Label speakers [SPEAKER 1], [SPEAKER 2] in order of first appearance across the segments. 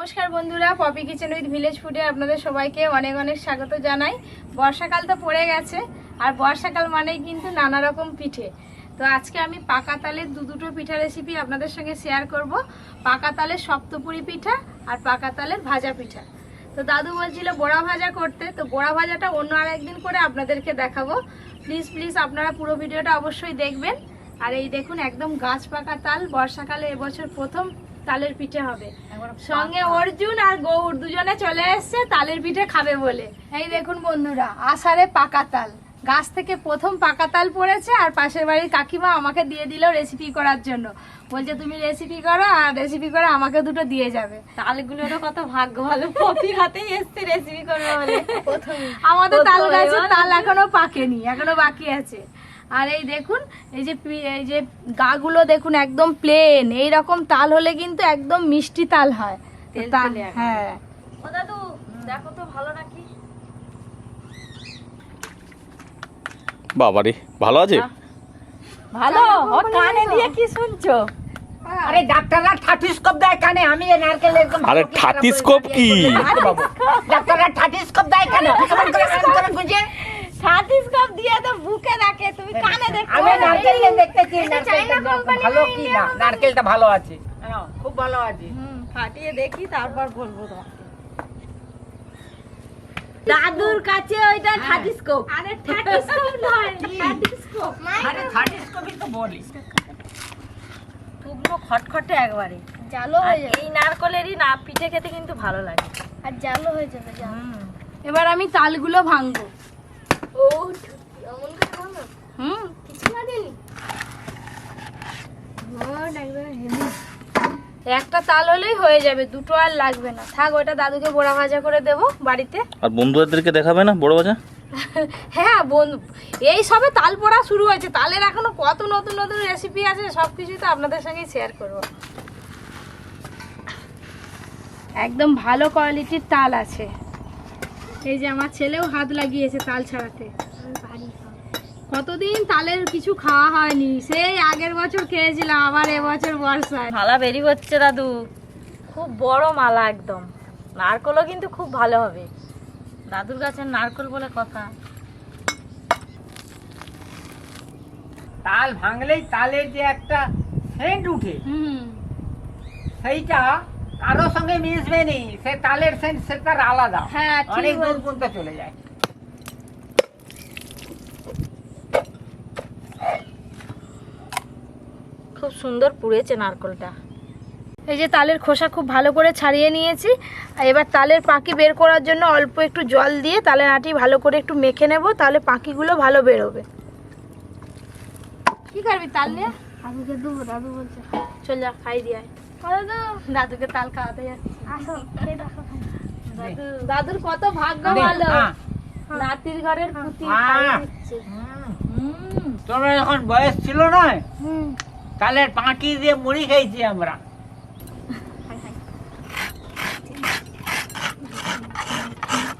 [SPEAKER 1] নমস্কার বন্ধুরা, poppy Kitchen with village ফুডে আপনাদের সবাইকে অনেক অনেক স্বাগত জানাই। বর্ষাকাল তো পড়ে গেছে, আর বর্ষাকাল মানেই কিন্তু নানা রকম পিঠে। তো আজকে আমি পাকা তালের দুটো পিঠা রেসিপি আপনাদের সঙ্গে শেয়ার করব। পাকা তালের সপ্তপুরি পিঠা আর পাকা তালের ভাজা পিঠা। তো দাদু বলছিল বড়া ভাজা করতে, তো বড়া ভাজাটা অন্য আর একদিন করে আপনাদেরকে দেখাবো। প্লিজ আপনারা পুরো ভিডিওটা অবশ্যই দেখবেন। আর এই দেখুন একদম গাছ পাকা তাল, বর্ষাকালে এবছর প্রথম তালের পিঠে হবে। সঙ্গে অর্জুন আর গৌর দুজনে চলে এসছে তালের পিঠে খাবে বলে। এই দেখুন বন্ধুরা, আষাঢ়ে পাকা তাল, গাছ থেকে প্রথম পাকা তাল পড়েছে। আর পাশের বাড়ির কাকিমা আমাকে দিয়ে দিল রেসিপি করার জন্য, বলছে তুমি রেসিপি করো, আর রেসিপি করে আমাকে দুটো দিয়ে যাবে। তালগুলোরও কত ভাগ্য ভালো, পপির হাতেই এসছে রেসিপি করবে বলে। আমাদের তাল গাছের তাল এখনো পাকেনি, এখনো বাকি আছে। আর এই দেখুন এই যে গাগুলো দেখুন একদম প্লেন, এই রকম তাল হলে কিন্তু একদম মিষ্টি তাল হয়। হ্যাঁ ও দাদু দেখো তো ভালো নাকি।
[SPEAKER 2] বাবারে ভালো আছে,
[SPEAKER 1] ভালো। ও কানে দিয়ে কি শুনছো?
[SPEAKER 3] আরে ডাক্তাররা থার্টিস্কোপ দেয় কানে, আমি এই নারকেল একদম।
[SPEAKER 2] আরে থার্টিস্কোপ কি?
[SPEAKER 3] ডাক্তাররা থার্টিস্কোপ দেয় কানে, কেমন করে কান করে বুঝে?
[SPEAKER 1] থার্টিস্কোপ দিয়ে তো বুকে রাখে, তুমি কানে দেখো।
[SPEAKER 3] আমি নারকেল দেখতেছি, নারকেলটা ভালো কি না, নারকেলটা ভালো আছে, হ্যাঁ খুব ভালো আছে।
[SPEAKER 1] ফাটিয়ে দেখি তারপর বলবো তোমাকে। দাদুর কাছে ওইটা থার্টিস্কোপ। আরে থার্টিস্কোপ নয়, থার্টিস্কোপ।
[SPEAKER 3] আরে থার্টিস্কোপই তো বলি।
[SPEAKER 1] টুকরো খটখটে একবারে জালো হয়ে যাবে। এই নারকলেরই না পিঠে খেতে কিন্তু ভালো লাগে, আর জালো হয়ে যাবে। এবার আমি তালগুলো ভাঙবো। ও এমন করে ভাঙো? কিছু না দিনি। একটা তাল হলেই হয়ে যাবে, দুটো আর লাগবে না। থাক, ওটা দাদুকে বড়া ভাজা করে দেব বাড়িতে।
[SPEAKER 2] আর বন্ধুদেরকে দেখাবে না বড় ভাজা?
[SPEAKER 1] হ্যাঁ বন্ধু, এই সবে তাল পোড়া শুরু হয়েছে, তালের এখনো কত নতুন নতুন রেসিপি আছে, সবকিছুই তো আপনাদের সঙ্গে শেয়ার করব। একদম ভালো কোয়ালিটির তাল আছে। এই যে আমার ছেলেও হাত লাগিয়েছে তাল ছাড়াতে। কতদিন তালের কিছু খাওয়া হয়নি, সেই আগের বছর খেয়েছিলাম, আবার এবছর বর্ষায় মালা বেরিয়ে হচ্ছে দাদু। খুব বড় মালা একদম। নারকলও কিন্তু খুব ভালো হবে, দাদুর গাছের নারকল বলে কথা।
[SPEAKER 3] তাল ভাঙলেই তালের যে একটা সেন্ট উঠে, সেইটা কারোর সঙ্গে মিশবে নি, সে তালের সেন্ট সেটা আলাদা।
[SPEAKER 1] হ্যাঁ,
[SPEAKER 3] অনেক দূর পর্যন্ত চলে যায়।
[SPEAKER 1] খুব সুন্দর পুড়েছে নারকলটা। এই যে তালের খোসা খুব ভালো করে ছাড়িয়ে নিয়েছি। আর এবার তালের পাখি বের করার জন্য অল্প একটু জল দিয়ে তালের আটি ভালো করে একটু মেখে নেব, তাহলে পাখিগুলো ভালো বেরোবে। কি করবি তাল নিয়ে? দাদুকে দেবো, দাদু বলছে চল যা খাই দিয়ে। দাদুকে তাল খাওয়াতে যাচ্ছি। দাদুর কত ভাগ্য ভালো, নাতির ঘরের পুতি দিচ্ছে।
[SPEAKER 3] তোমরা যখন বয়স ছিল না, তালের পাঁকি দিয়ে মুড়ি খেয়েছি আমরা।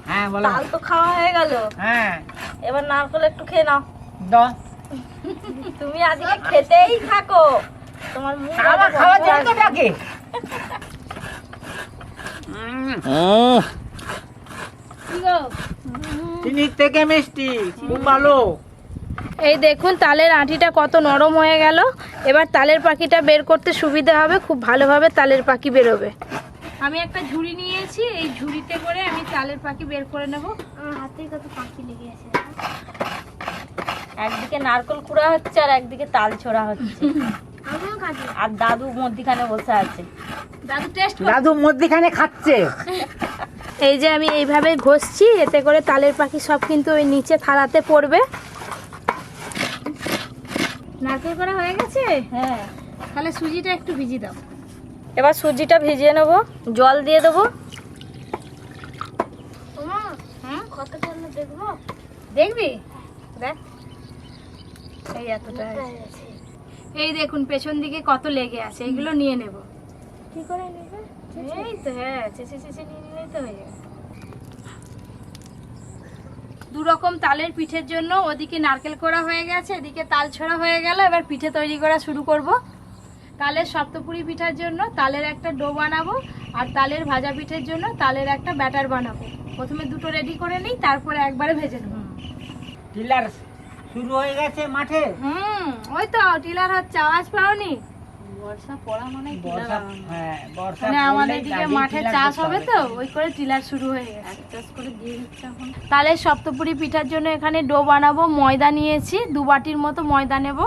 [SPEAKER 3] হ্যাঁ বলো।
[SPEAKER 1] তাল তো খাওয়া হয়ে গেল,
[SPEAKER 3] হ্যাঁ
[SPEAKER 1] এবার নারকেল একটু খেয়ে নাও।
[SPEAKER 3] দাও।
[SPEAKER 1] তুমি আজকে খেতেই থাকো, তোমার মুখ
[SPEAKER 3] খাওয়া খাওয়া জন্য ডাকে। চিনির থেকে মিষ্টি, খুব ভালো।
[SPEAKER 1] এই দেখুন তালের আঁটিটা কত নরম হয়ে গেল। এবার তালের পাখিটা বের করতে সুবিধা হবে, খুব ভালোভাবে তালের পাখি বেরোবে। আমি একটা ঝুড়ি নিয়েছি, এই ঝুড়িতে করে আমি তালের পাখি বের করে নেব। হাতে কত পাখি লেগে আছে, একদিকে নারকল কুড়া হচ্ছে আর একদিকে তাল ছোড়া হচ্ছে। আর দাদু মধ্যিখানে বসে আছে,
[SPEAKER 3] দাদু মধ্যিখানে খাচ্ছে।
[SPEAKER 1] এই যে আমি এইভাবে ঘষছি, এতে করে তালের পাখি সব কিন্তু ওই নিচে থালাতে পড়বে। নারকেল করা হয়ে গেছে? হ্যাঁ, তাহলে সুজিটা একটু ভিজিয়ে দাও। এবার সুজিটা ভিজিয়ে নেব, জল দিয়ে দেবো। দেখবি দেখ, এই এতটা। এই দেখুন পেছন দিকে কত লেগে আছে, এগুলো নিয়ে নেব। কি করে নেবে? এই তো, হ্যাঁ চেঁচে চেঁচে নিয়ে নিলেই তো হয়ে যাবে। দু রকম তালের পিঠের জন্য ওদিকে নারকেল করা হয়ে গেছে, এদিকে তাল ছোড়া হয়ে গেল। এবার পিঠে তৈরি করা শুরু করব। তালের সপ্তপুরি পিঠার জন্য তালের একটা ডো বানাবো, আর তালের ভাজা পিঠের জন্য তালের একটা ব্যাটার বানাবো। প্রথমে দুটো রেডি করে নিই, তারপরে একবারে ভেজে নেবো।
[SPEAKER 3] টিলার শুরু হয়ে গেছে মাঠে।
[SPEAKER 1] ওই তো টিলার হচ্ছে, আওয়াজ পাওনি? বর্ষা পড়া মানে মানে আমাদের দিকে মাঠে চাষ হবে তো, ওই করে টিলার শুরু হয়ে গেছে, চাষ করে দিয়ে দিচ্ছে এখন। তাহলে সপ্তপুরি পিঠার জন্য এখানে ডো বানাবো। ময়দা নিয়েছি, 2 বাটির মতো ময়দা নেব।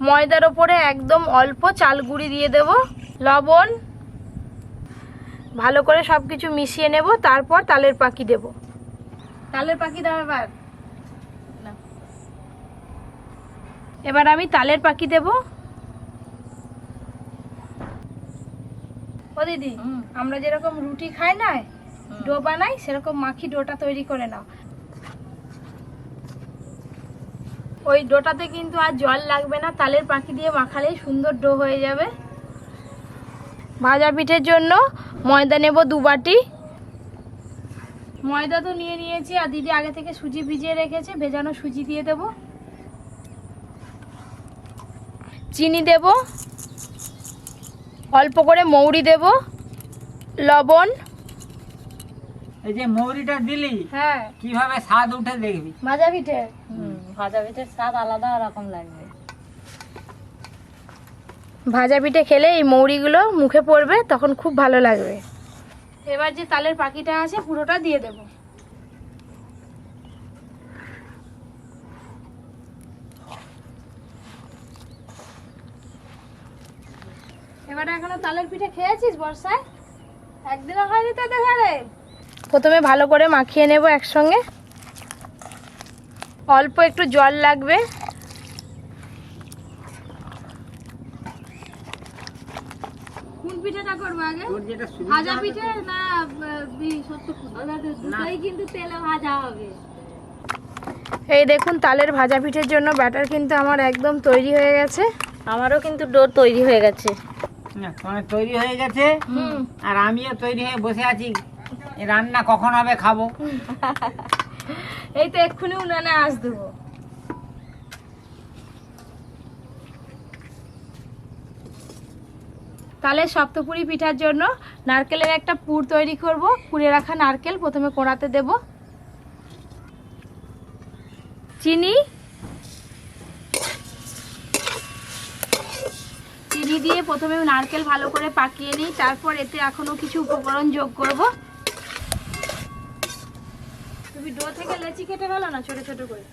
[SPEAKER 1] ময়দার ওপরে একদম অল্প চাল গুঁড়ি দিয়ে দেব, লবণ, ভালো করে সবকিছু মিশিয়ে নেব। তারপর তালের পাকি দেব। তালের পাকি দাও এবার আমি তালের পাকি দেব। ও দিদি, আমরা যেরকম রুটি খাই না, ডো বানাই, সেরকম মাখি ডোটা তৈরি করে নাও। ওই ডোটাতে কিন্তু আর জল লাগবে না, তালের পাকি দিয়ে মাখালেই সুন্দর ডো হয়ে যাবে। ভাজা পিঠের জন্য ময়দা নেব 2 বাটি। ময়দা তো নিয়েছি, আর দিদি আগে থেকে সুজি ভিজিয়ে রেখেছে, ভেজানো সুজি দিয়ে দেব। চিনি দেব, অল্প করে মৌরি দেব, লবণ।
[SPEAKER 3] এই যে মৌরিটা দিলি,
[SPEAKER 1] হ্যাঁ,
[SPEAKER 3] কিভাবে স্বাদ উঠে দেখবি।
[SPEAKER 1] ভাজা পিঠে, ভাজা পিঠের স্বাদ আলাদা রকম লাগবে। ভাজা পিঠে খেলে এই মৌরিগুলো মুখে পড়বে, তখন খুব ভালো লাগবে। এবার যে তালের পাকিটা আছে পুরোটা দিয়ে দেব। এবারে এখনো তালের পিঠে খেয়েছিস বর্ষায়? একদিনও হয়নি তোদের ঘরে? প্রথমে ভালো করে মাখিয়ে নেব একসঙ্গে। অল্প একটু জল লাগবে। কোন পিঠাটা করবো আগে? ভাজা পিঠে না দুটোই কিন্তু তেলে ভাজা হবে। এই দেখুন, তালের ভাজা পিঠের জন্য ব্যাটার কিন্তু আমার একদম তৈরি হয়ে গেছে।
[SPEAKER 4] আমারও কিন্তু ডো তৈরি হয়ে গেছে।
[SPEAKER 3] তোমার তৈরি হয়ে গেছে, আর আমিও তৈরি হয়ে বসে আছি। রান্না কখন হবে খাবো।
[SPEAKER 1] এই তো এক্ষুনি উনানে আঁচ দেবো। তাহলে সপ্তপুরি পিঠার জন্য নারকেলের একটা পুর তৈরি করব। পুড়ে রাখা নারকেল প্রথমে কোড়াতে দেব, চিনি দিয়ে প্রথমে নারকেল ভালো করে পাকিয়ে নিই। তারপর এতে এখনো কিছু উপকরণ যোগ করব। তুমি ডো থেকে লেচি কেটে ফেলো না, ছোট ছোট করে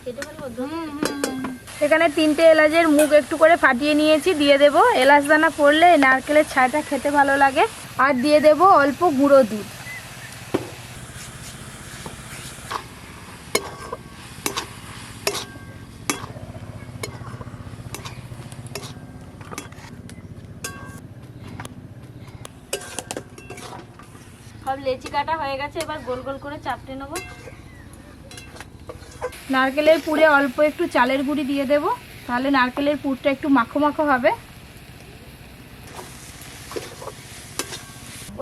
[SPEAKER 1] কেটে ফেলবো। এখানে 3টে এলাচের মুখ একটু করে ফাটিয়ে নিয়েছি, দিয়ে দেব। এলাচ দানা পড়লে নারকেলের ছাইটা খেতে ভালো লাগে। আর দিয়ে দেব অল্প গুঁড়ো দুধ। সব লেচি কাটা হয়ে গেছে, এবার গোল গোল করে চাপটে নেব। নারকেলের পুরে অল্প একটু চালের গুঁড়ি দিয়ে দেব, তাহলে নারকেলের পুরটা একটু মাখো মাখো হবে।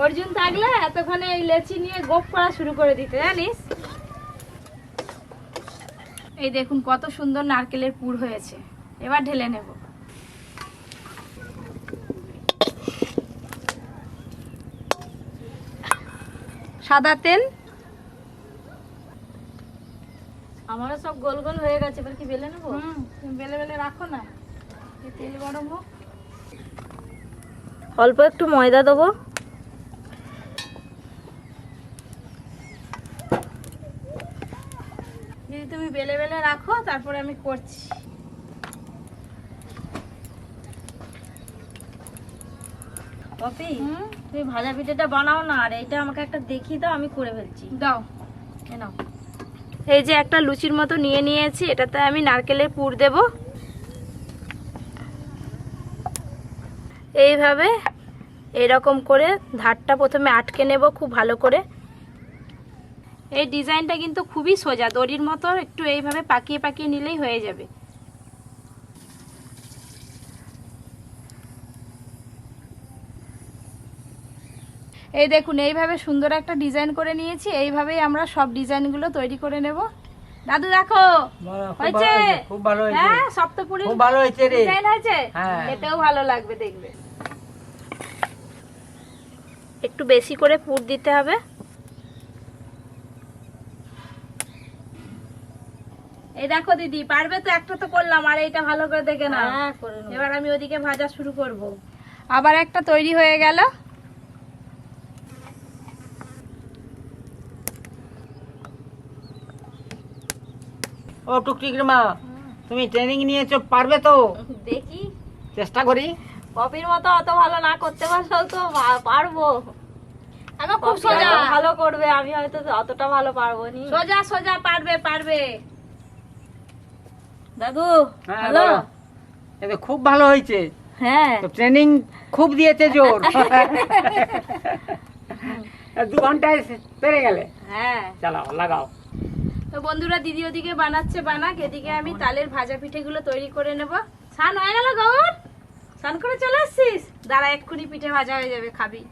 [SPEAKER 1] অর্জুন থাকলে এতক্ষণে এই লেচি নিয়ে গোপ করা শুরু করে দিতে, জানিস। এই দেখুন কত সুন্দর নারকেলের পুর হয়েছে। এবার ঢেলে নেব। সাদা তেল,
[SPEAKER 4] আমারও সব গোল গোল হয়ে গেছে, এবার কি বেলে নেবো?
[SPEAKER 1] তুমি বেলে বেলে রাখো না, এই তেল গরম হোক।
[SPEAKER 4] অল্প একটু ময়দা দেবো।
[SPEAKER 1] যদি তুমি বেলে বেলে রাখো, তারপরে আমি করছি।
[SPEAKER 4] পপি, তুমি ভাজা পিঠাটা বানাও না, আর এইটা আমাকে একটা দেখিয়ে দাও, আমি করে ফেলছি।
[SPEAKER 1] দাও,
[SPEAKER 4] এ নাও।
[SPEAKER 1] এই যে একটা লুচির মতো নিয়েছি, এটাতে আমি নারকেলের পুর দেব। এইভাবে এরকম করে ধারটা প্রথমে আটকে নেব খুব ভালো করে। এই ডিজাইনটা কিন্তু খুবই সোজা, দড়ির মতো একটু এইভাবে পাকিয়ে পাকিয়ে নিলেই হয়ে যাবে। এই দেখুন, এইভাবে সুন্দর একটা ডিজাইন করে নিয়েছি। এইভাবেই আমরা সব ডিজাইনগুলো তৈরি করে নেব। দাদু দেখো
[SPEAKER 3] খুব ভালো
[SPEAKER 1] হয়েছে?
[SPEAKER 3] হয়েছে, খুব ভালো হয়েছে।
[SPEAKER 1] হ্যাঁ সপ্তপুরি
[SPEAKER 3] খুব ভালো হয়েছে রে।
[SPEAKER 1] ডিজাইন হয়েছে,
[SPEAKER 3] হ্যাঁ।
[SPEAKER 1] খেতেও ভালো লাগবে দেখবে। একটু বেশি করে পুর দিতে হবে। এই দেখো দিদি, পারবে তো? একটা তো করলাম, আর এইটা ভালো করে দেখে না।
[SPEAKER 4] হ্যাঁ, করে নেবো।
[SPEAKER 1] এবার আমি ওদিকে ভাজা শুরু করব। আবার একটা তৈরি হয়ে গেল।
[SPEAKER 3] ও টুকটুক রে মা, তুমি ট্রেনিং নিয়েছো, পারবে তো?
[SPEAKER 4] দেখি,
[SPEAKER 3] চেষ্টা করি।
[SPEAKER 4] পপির মতো অত ভালো না করতে পারলেও তো পারবো।
[SPEAKER 1] আমার খুব
[SPEAKER 4] পপি
[SPEAKER 1] সোজা।
[SPEAKER 4] হয়তো ভালো করবে, আমি হয়তো অতটা ভালো পারবো নি।
[SPEAKER 1] সোজা সোজা, পারবে পারবে।
[SPEAKER 4] দাদু
[SPEAKER 3] হ্যাঁ,
[SPEAKER 4] হ্যালো।
[SPEAKER 3] বলো। এটা খুব ভালো হয়েছে।
[SPEAKER 4] হ্যাঁ,
[SPEAKER 3] তো ট্রেনিং খুব দিয়েছে জোর। 2 ঘন্টায় পেরে গেলে।
[SPEAKER 4] হ্যাঁ।
[SPEAKER 3] চালাও, লাগাও।
[SPEAKER 1] তো বন্ধুরা, দিদি ওদিকে বানাচ্ছে বানাক, এদিকে আমি তালের ভাজা পিঠেগুলো তৈরি করে নেব। স্নান হয়ে গেল গৌর? স্নান করে চলে আসছিস? দাঁড়া, এক্ষুনি পিঠে ভাজা হয়ে যাবে, খাবি।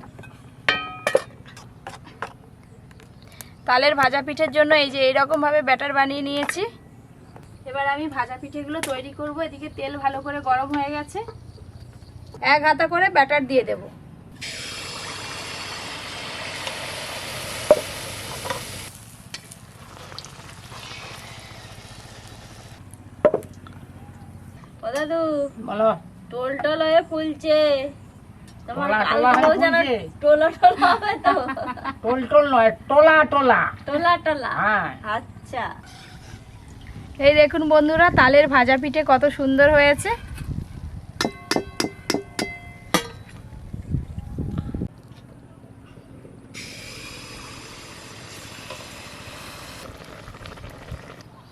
[SPEAKER 1] তালের ভাজা পিঠের জন্য এই যে এইরকম ভাবে ব্যাটার বানিয়ে নিয়েছি। এবার আমি ভাজা পিঠেগুলো তৈরি করব। এদিকে তেল ভালো করে গরম হয়ে গেছে, 1 হাতা করে ব্যাটার দিয়ে দেব।
[SPEAKER 4] ও দাদু,
[SPEAKER 3] বলো।
[SPEAKER 4] টোল টোল হয়ে ফুলছে। তোমার
[SPEAKER 3] টোলা টোলা হয়ে
[SPEAKER 4] গালগুলো যেন
[SPEAKER 3] ফুলছে?
[SPEAKER 4] টোলা টোলা হবে তো।
[SPEAKER 3] টোল টোল নয়, টোলা টোলা।
[SPEAKER 4] টোলা টোলা,
[SPEAKER 3] হ্যাঁ।
[SPEAKER 4] আচ্ছা।
[SPEAKER 1] এই দেখুন বন্ধুরা, তালের ভাজা পিঠে কত সুন্দর হয়েছে।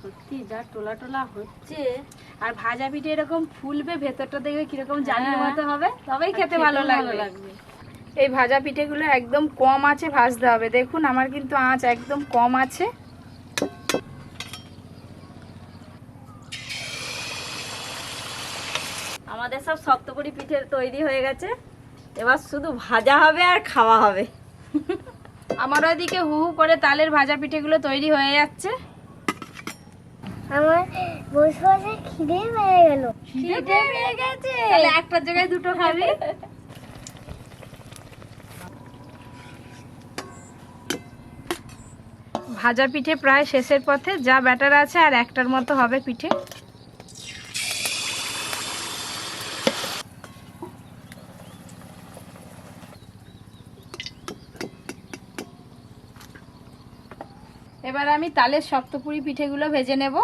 [SPEAKER 4] সত্যি যা টোলা টোলা হচ্ছে।
[SPEAKER 1] আর ভাজা পিঠে এরকম ফুলবে, ভেতরটা দেখবে কিরকম জালির
[SPEAKER 4] হ্যাঁ।
[SPEAKER 1] মতো হবে, তবেই খেতে
[SPEAKER 4] খেতেও
[SPEAKER 1] ভালো লাগবে। এই ভাজা পিঠেগুলো একদম কম আঁচে ভাজতে হবে। দেখুন আমার কিন্তু আঁচ একদম কম আছে।
[SPEAKER 4] আমাদের সব সপ্তপুরি পিঠে তৈরি হয়ে গেছে, এবার শুধু ভাজা হবে আর খাওয়া হবে।
[SPEAKER 1] আমার ওইদিকে হু হু করে তালের ভাজা পিঠেগুলো তৈরি হয়ে যাচ্ছে।
[SPEAKER 5] আমার বসে বসে খিদে পেয়ে গেল।
[SPEAKER 1] খিদে পেয়ে গেছে, তাহলে একটার জায়গায় 2টো খাবি। ভাজা পিঠে প্রায় শেষের পথে, যা ব্যাটার আছে আর একটার মতো হবে পিঠে। এবার আমি তালের সপ্তপুরি পিঠেগুলো ভেজে নেব।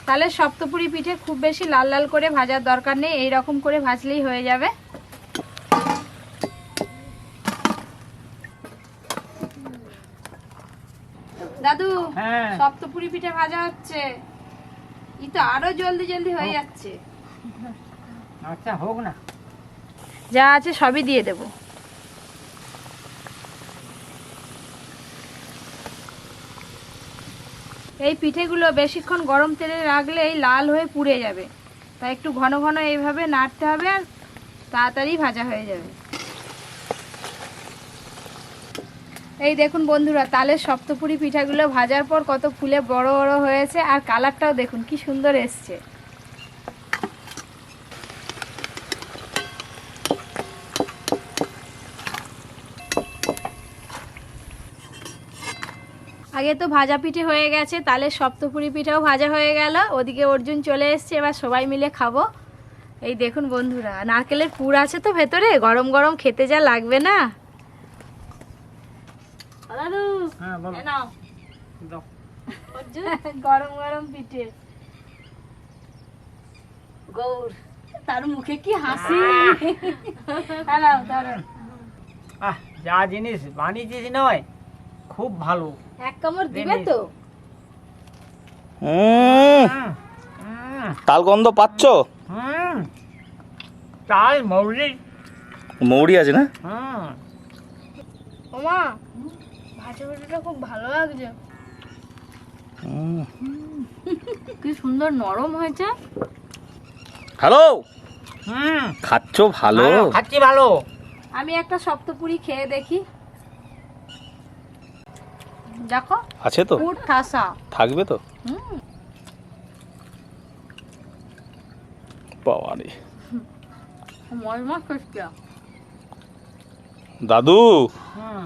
[SPEAKER 1] তালের সপ্তপুরি পিঠে খুব বেশি লাল লাল করে ভাজার দরকার নেই, এই রকম করে ভাজলেই হয়ে যাবে। দাদু,
[SPEAKER 3] হ্যাঁ।
[SPEAKER 1] সপ্তপুরি পিঠে ভাজা হচ্ছে। ই তো আরো জলদি জলদি হয়ে যাচ্ছে।
[SPEAKER 3] আচ্ছা, হোক না।
[SPEAKER 1] যা আছে সবই দিয়ে দেব। এই পিঠেগুলো বেশিক্ষণ গরম তেলে রাখলেই লাল হয়ে পুড়ে যাবে, তাই একটু ঘন ঘন এইভাবে নাড়তে হবে, আর তাড়াতাড়ি ভাজা হয়ে যাবে। এই দেখুন বন্ধুরা, তালের সপ্তপুরি পিঠাগুলো ভাজার পর কত ফুলে বড় বড় হয়েছে, আর কালারটাও দেখুন কি সুন্দর এসছে। আগে তো ভাজা পিঠে হয়ে গেছে, তালের সপ্তপুরি পিঠাও ভাজা হয়ে গেল। ওদিকে অর্জুন চলে এসছে, এবার সবাই মিলে খাবো। এই দেখুন বন্ধুরা, নারকেলের পুর আছে তো ভেতরে, গরম গরম খেতে যা লাগবে না।
[SPEAKER 4] ও দাদু,
[SPEAKER 3] হ্যাঁ, বলো।
[SPEAKER 4] এ নাও।
[SPEAKER 3] দাও।
[SPEAKER 4] অর্জুন,
[SPEAKER 1] গরম গরম পিঠে।
[SPEAKER 4] গৌর,
[SPEAKER 1] তার মুখে কি হাসি। হ্যালো, ধরো।
[SPEAKER 3] আহ, যা জিনিস বানিয়েছিস নয়, খুব ভালো।
[SPEAKER 1] এক কামড় দিবে তো?
[SPEAKER 2] হুম,
[SPEAKER 3] হুম,
[SPEAKER 2] তাল গন্ধ পাচ্ছ?
[SPEAKER 3] হুম। তাই মৌরি।
[SPEAKER 2] মৌরি আছে না?
[SPEAKER 3] হুম।
[SPEAKER 1] ওমা, ভাজা পিঠাটা খুব ভালো লাগছে।
[SPEAKER 2] হুম।
[SPEAKER 4] কি সুন্দর নরম হয়েছে।
[SPEAKER 2] হ্যালো,
[SPEAKER 3] হুম,
[SPEAKER 2] খাচ্ছ ভালো?
[SPEAKER 3] খাচ্ছি ভালো।
[SPEAKER 1] আমি একটা সপ্তপুরি খেয়ে দেখি। দেখো
[SPEAKER 2] আছে তো?
[SPEAKER 1] পুর ঠাসা।
[SPEAKER 2] থাকবে তো?
[SPEAKER 1] হুম,
[SPEAKER 2] বাবা রে।
[SPEAKER 4] মজমজ করছে।
[SPEAKER 2] দাদু,
[SPEAKER 3] হুম,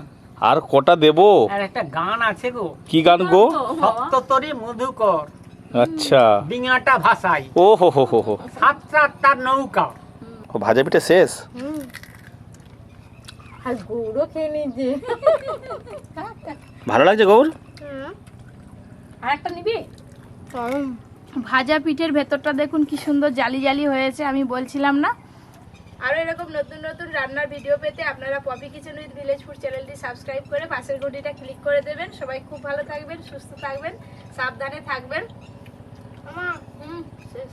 [SPEAKER 2] আর কটা দেবো?
[SPEAKER 3] আর একটা গান আছে গো,
[SPEAKER 2] কি গান গো?
[SPEAKER 3] সপ্ততরী মধুকর
[SPEAKER 2] আচ্ছা।
[SPEAKER 3] ডিঙাটা ভাসাই,
[SPEAKER 2] ও হো হো হো হো।
[SPEAKER 3] সাতটা তার নৌকা।
[SPEAKER 2] ও, ভাজা পিঠে শেষ?
[SPEAKER 1] আর গৌরও খেয়ে নিয়েছে।
[SPEAKER 2] ভালো লাগছে গৌর?
[SPEAKER 1] আর একটা নিবি? ভাজা পিঠের ভেতরটা দেখুন কি সুন্দর জালি জালি হয়েছে, আমি বলছিলাম না। আরও এরকম নতুন নতুন রান্নার ভিডিও পেতে আপনারা Poppy Kitchen with Village Food চ্যানেলটি সাবস্ক্রাইব করে পাশের ঘন্টিটা ক্লিক করে দেবেন। সবাই খুব ভালো থাকবেন, সুস্থ থাকবেন, সাবধানে থাকবেন। শেষ।